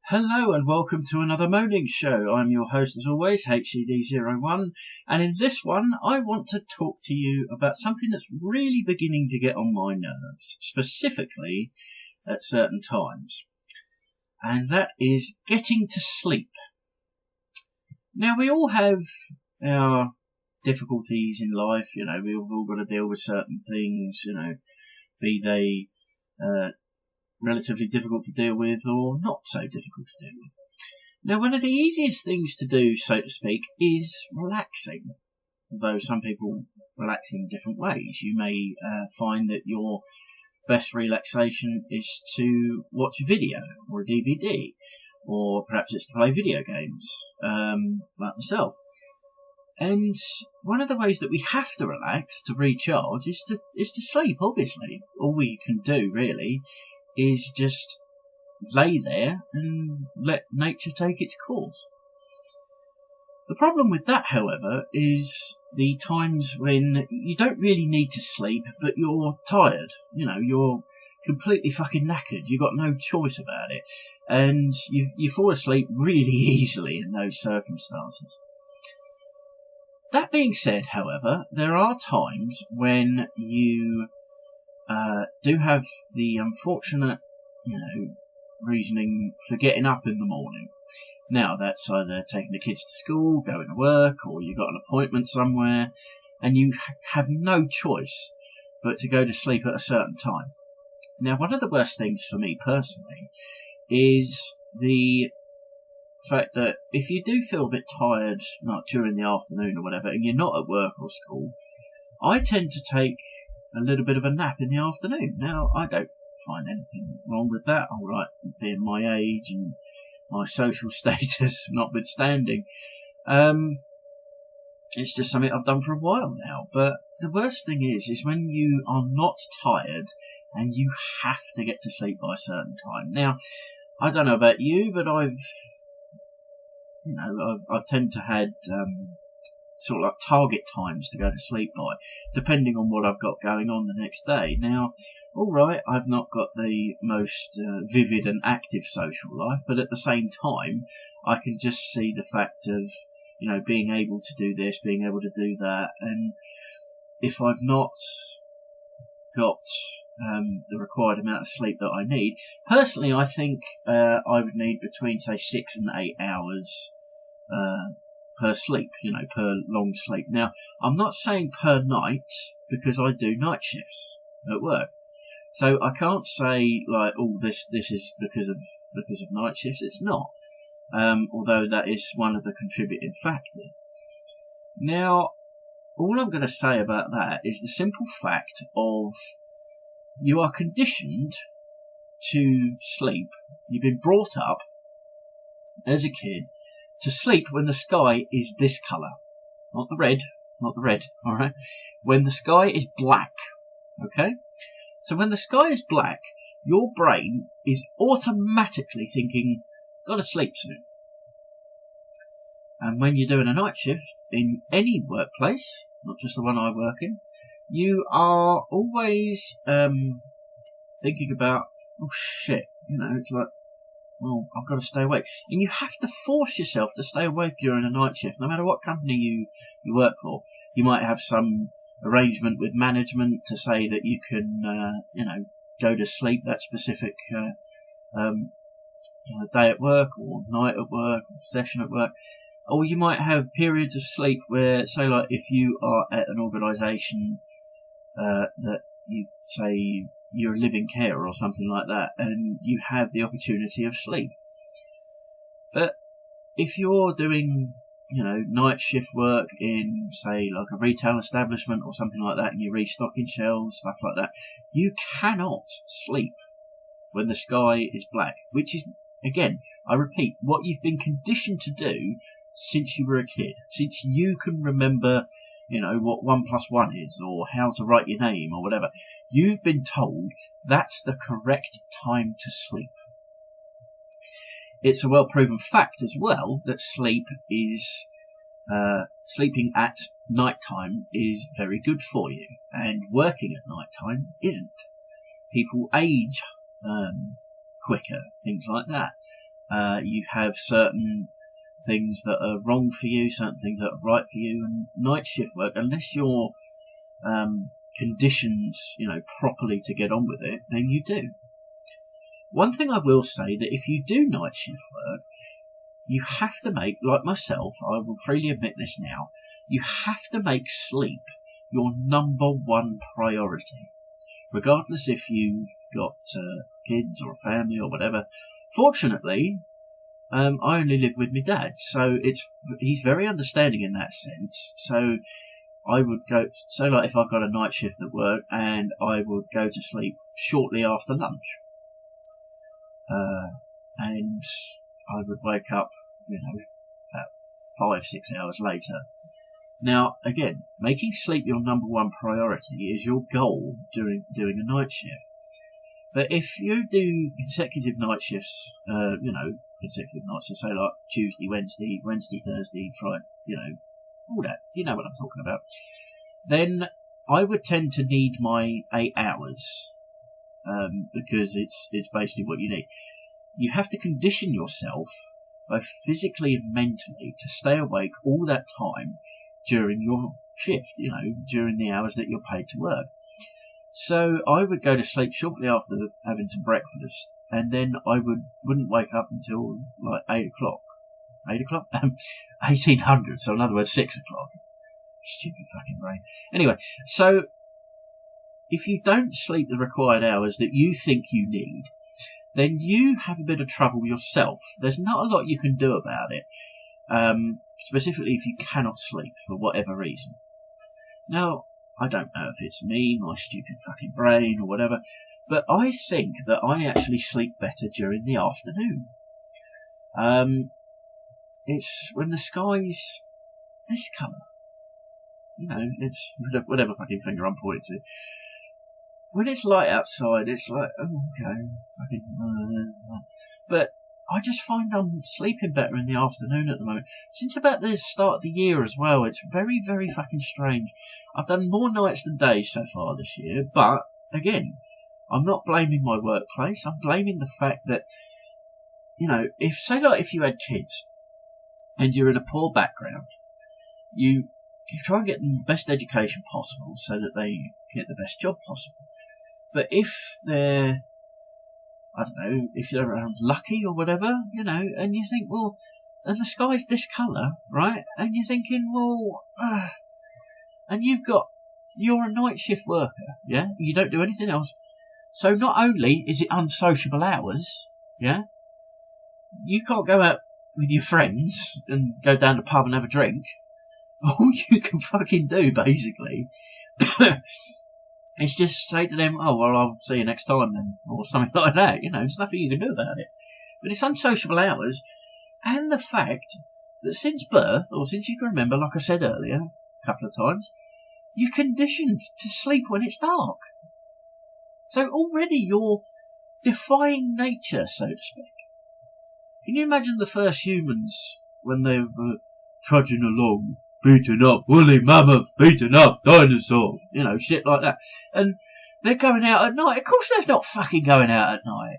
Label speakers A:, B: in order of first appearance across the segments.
A: Hello and welcome to another Moaning Show. I'm your host as always, HCD01, and in this one I want to talk to you about something that's really beginning to get on my nerves, specifically at certain times, and that is getting to sleep. Now we all have our difficulties in life, we've all got to deal with certain things, be they relatively difficult to deal with or not so difficult to deal with. Now, one of the easiest things to do, so to speak, is relaxing. Although some people relax in different ways. You may find that your best relaxation is to watch a video or a DVD, or perhaps it's to play video games, like myself. And one of the ways that we have to relax, to recharge, is to sleep, obviously. All we can do, really, is just lay there and let nature take its course. The problem with that, however, is the times when you don't really need to sleep, but you're tired. You're completely fucking knackered. You've got no choice about it. And you fall asleep really easily in those circumstances. That being said, however, there are times when you do have the unfortunate, reasoning for getting up in the morning. Now, that's either taking the kids to school, going to work, or you've got an appointment somewhere, and you have no choice but to go to sleep at a certain time. Now, one of the worst things for me personally is the fact that if you do feel a bit tired, like during the afternoon or whatever, and you're not at work or school, I tend to take a little bit of a nap in the afternoon. Now, I don't find anything wrong with that. All right, being my age and my social status notwithstanding, it's just something I've done for a while now. But the worst thing is when you are not tired and you have to get to sleep by a certain time. Now, I don't know about you, but I've tended to had sort of like target times to go to sleep by, depending on what I've got going on the next day. Now, all right, I've not got the most vivid and active social life, but at the same time, I can just see the fact of, being able to do this, being able to do that, and if I've not got the required amount of sleep that I need, personally, I think I would need between, say, 6 and 8 hours per sleep, per long sleep. Now, I'm not saying per night, because I do night shifts at work. So I can't say like, oh, this is because of night shifts. It's not. Although that is one of the contributing factors. Now, all I'm going to say about that is the simple fact of you are conditioned to sleep. You've been brought up as a kid to sleep when the sky is this colour. Not the red, alright? When the sky is black, okay? So when the sky is black, your brain is automatically thinking, gotta sleep soon. And when you're doing a night shift in any workplace, not just the one I work in, you are always thinking about, oh shit, it's like, well, I've got to stay awake. And you have to force yourself to stay awake during a night shift, no matter what company you work for. You might have some arrangement with management to say that you can, go to sleep that specific day at work or night at work or session at work. Or you might have periods of sleep where, say, like if you are at an organisation that you say you're a living carer or something like that, and you have the opportunity of sleep. But if you're doing, night shift work in, say, like a retail establishment or something like that, and you're restocking shelves, stuff like that, you cannot sleep when the sky is black, which is, again, I repeat, what you've been conditioned to do since you were a kid, since you can remember, what 1 + 1 is, or how to write your name, or whatever. You've been told that's the correct time to sleep. It's a well-proven fact as well that sleeping at night time is very good for you, and working at night time isn't. People age quicker, things like that. You have certain things that are wrong for you, certain things that are right for you, and night shift work, unless you're conditioned, properly to get on with it, then you do. One thing I will say, that if you do night shift work, you have to make, like myself, I will freely admit this now, you have to make sleep your number one priority. Regardless if you've got kids or a family or whatever. Fortunately, I only live with my dad, so he's very understanding in that sense. So I would go, like if I've got a night shift at work, and I would go to sleep shortly after lunch. And I would wake up, about 5-6 hours later. Now, again, making sleep your number one priority is your goal during doing a night shift. But if you do consecutive night shifts, consecutive nights, so say like Tuesday, Wednesday, Thursday, Friday, all that, you know what I'm talking about, then I would tend to need my 8 hours, because it's basically what you need. You have to condition yourself, both physically and mentally, to stay awake all that time during your shift, during the hours that you're paid to work. So I would go to sleep shortly after having some breakfast, and then I wouldn't wake up until like 8 o'clock. 8 o'clock? 1800, so in other words 6 o'clock. Stupid fucking brain. Anyway, so if you don't sleep the required hours that you think you need, then you have a bit of trouble yourself. There's not a lot you can do about it, specifically if you cannot sleep for whatever reason. Now, I don't know if it's me, my stupid fucking brain, or whatever, but I think that I actually sleep better during the afternoon. It's when the sky's this colour. It's whatever fucking finger I'm pointing to. When it's light outside, it's like, oh, okay, fucking... But I just find I'm sleeping better in the afternoon at the moment. Since about the start of the year as well, it's very, very fucking strange. I've done more nights than days so far this year, but, again, I'm not blaming my workplace. I'm blaming the fact that, if you had kids and you're in a poor background, you try and get them the best education possible so that they get the best job possible. But if they're, if they're unlucky or whatever, and you think, well, and the sky's this colour, right? And you're thinking, well, and you're a night shift worker, yeah? You don't do anything else. So not only is it unsociable hours, yeah? You can't go out with your friends and go down to the pub and have a drink. All you can fucking do, basically, is just say to them, oh, well, I'll see you next time then, or something like that. There's nothing you can do about it. But it's unsociable hours, and the fact that since birth, or since you can remember, like I said earlier, a couple of times, you're conditioned to sleep when it's dark. So already you're defying nature, so to speak. Can you imagine the first humans when they were trudging along, beaten up, woolly mammoth, beaten up, dinosaurs, shit like that. And they're going out at night. Of course they're not fucking going out at night.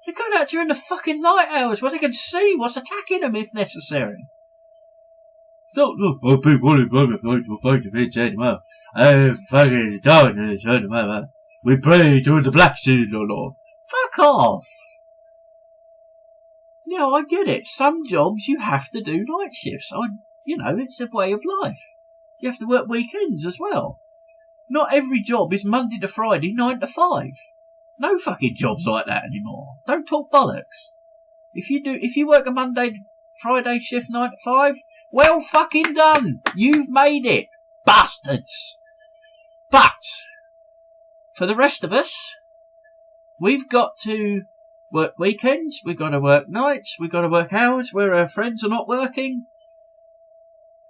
A: They're going out during the fucking light hours where they can see what's attacking them if necessary. So, look, I'll be woolly mammoth, to fight the its animal. I'm fucking down in this animal. We pray to the Black Sea, O Lord. Fuck off! I get it. Some jobs you have to do night shifts. It's a way of life. You have to work weekends as well. Not every job is Monday to Friday, 9 to 5. No fucking jobs like that anymore. Don't talk bollocks. If you work a Monday to Friday shift 9 to 5, well fucking done. You've made it. Bastards. But, for the rest of us, we've got to work weekends, we've got to work nights, we've got to work hours where our friends are not working.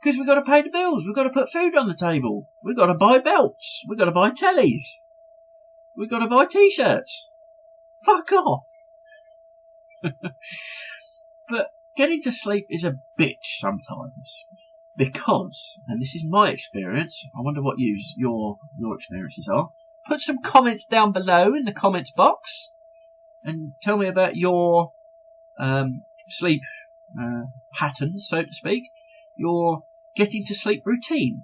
A: Because we've got to pay the bills, we've got to put food on the table, we've got to buy belts, we've got to buy tellies, we've got to buy t-shirts. Fuck off. But getting to sleep is a bitch sometimes. Because, and this is my experience, I wonder what your experiences are. Put some comments down below in the comments box and tell me about your sleep patterns, so to speak, your getting to sleep routine.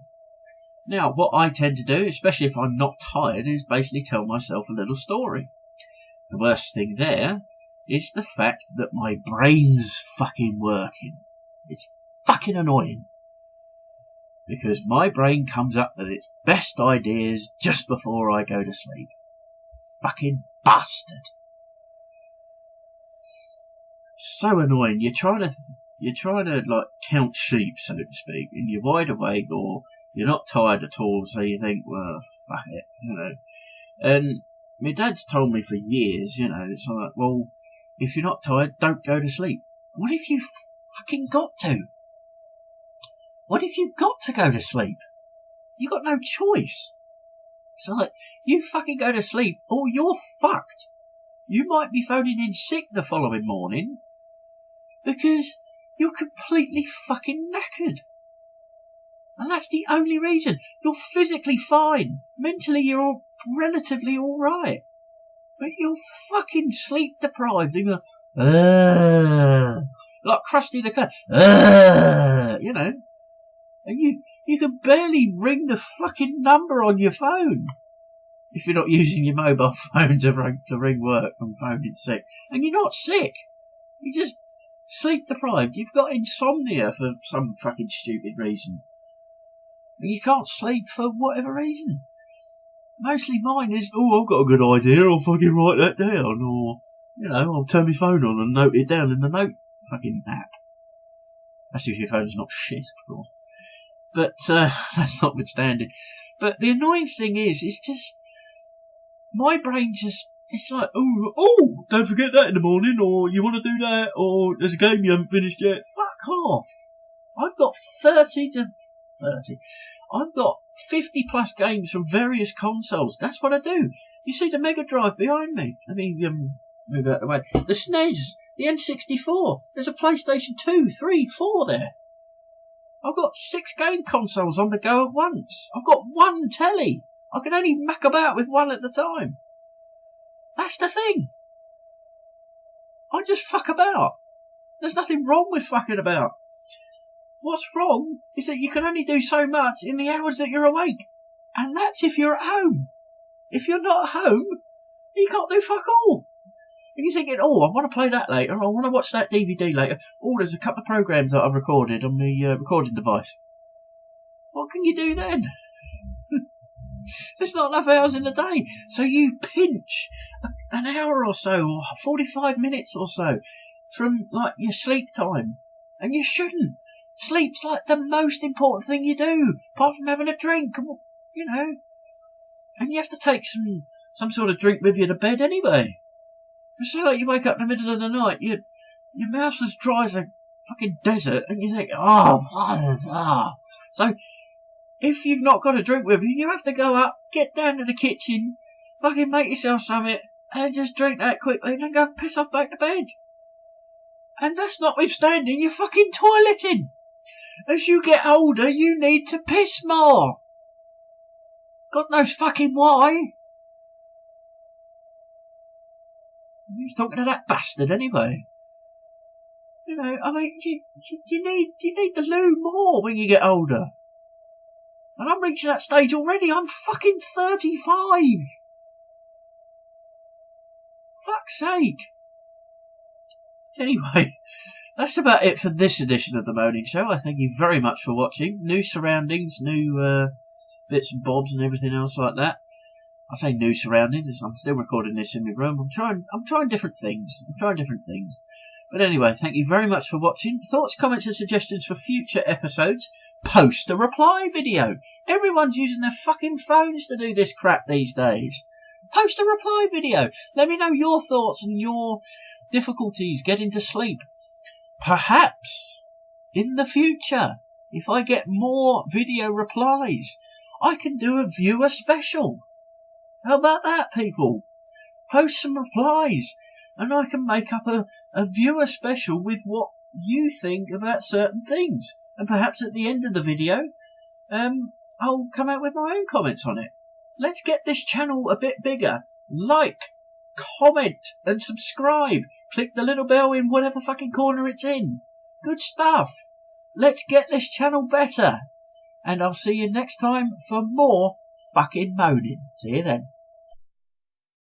A: Now, what I tend to do, especially if I'm not tired, is basically tell myself a little story. The worst thing there is the fact that my brain's fucking working. It's fucking annoying. Because my brain comes up with its best ideas just before I go to sleep. Fucking bastard. So annoying. You're trying to like count sheep, so to speak, and you're wide awake or you're not tired at all, so you think, well, fuck it, you know. And my dad's told me for years, you know, it's like, well, if you're not tired, don't go to sleep. What if you've fucking got to? What if you've got to go to sleep? You've got no choice. It's like, you fucking go to sleep or you're fucked. You might be phoning in sick the following morning because you're completely fucking knackered. And that's the only reason. You're physically fine. Mentally, you're all relatively alright. But you're fucking sleep deprived. And you're like Krusty the Cat. You know. And you can barely ring the fucking number on your phone. If you're not using your mobile phone to ring work and phone in sick. And you're not sick. You're just sleep deprived. You've got insomnia for some fucking stupid reason. And you can't sleep for whatever reason. Mostly mine is, I've got a good idea, I'll fucking write that down. Or, you know, I'll turn my phone on and note it down in the note fucking app. That's if your phone's not shit, of course. But, that's notwithstanding. But the annoying thing is, it's just, my brain just, it's like, don't forget that in the morning, or you want to do that, or there's a game you haven't finished yet. Fuck off. I've got 30. I've got 50 plus games from various consoles. That's what I do. You see the Mega Drive behind me. Let me move out of the way. The SNES, the N64. There's a PlayStation 2, 3, 4 there. I've got 6 game consoles on the go at once. I've got 1 telly. I can only muck about with 1 at a time. That's the thing. I just fuck about. There's nothing wrong with fucking about. What's wrong is that you can only do so much in the hours that you're awake. And that's if you're at home. If you're not at home, you can't do fuck all. And you're thinking, I want to play that later, or I want to watch that DVD later. There's a couple of programs that I've recorded on the recording device. What can you do then? There's not enough hours in the day. So you pinch an hour or so, or 45 minutes or so, from like your sleep time. And you shouldn't. Sleep's like the most important thing you do, apart from having a drink, you know. And you have to take some sort of drink with you to bed anyway. It's like you wake up in the middle of the night, your mouth's as dry as a fucking desert, and you think, So, if you've not got a drink with you, you have to go up, get down to the kitchen, fucking make yourself something, and just drink that quickly, and then go piss off back to bed. And that's notwithstanding you're fucking toileting. As you get older, you need to piss more. God knows fucking why. Who's talking to that bastard anyway? You know, I mean, you need the loo more when you get older. And I'm reaching that stage already. I'm fucking 35. Fuck's sake. Anyway, that's about it for this edition of the Moaning Show. I thank you very much for watching. New surroundings, new bits and bobs and everything else like that. I say new surroundings as I'm still recording this in my room. I'm trying different things. But anyway, thank you very much for watching. Thoughts, comments and suggestions for future episodes? Post a reply video. Everyone's using their fucking phones to do this crap these days. Post a reply video. Let me know your thoughts and your difficulties getting to sleep. Perhaps in the future, if I get more video replies, I can do a viewer special. How about that, people? Post some replies and I can make up a viewer special with what you think about certain things. And perhaps at the end of the video, I'll come out with my own comments on it. Let's get this channel a bit bigger. Like, comment and subscribe. click the little bell in whatever fucking corner it's in. Good stuff. Let's get this channel better. And I'll see you next time for more fucking moaning. See you then.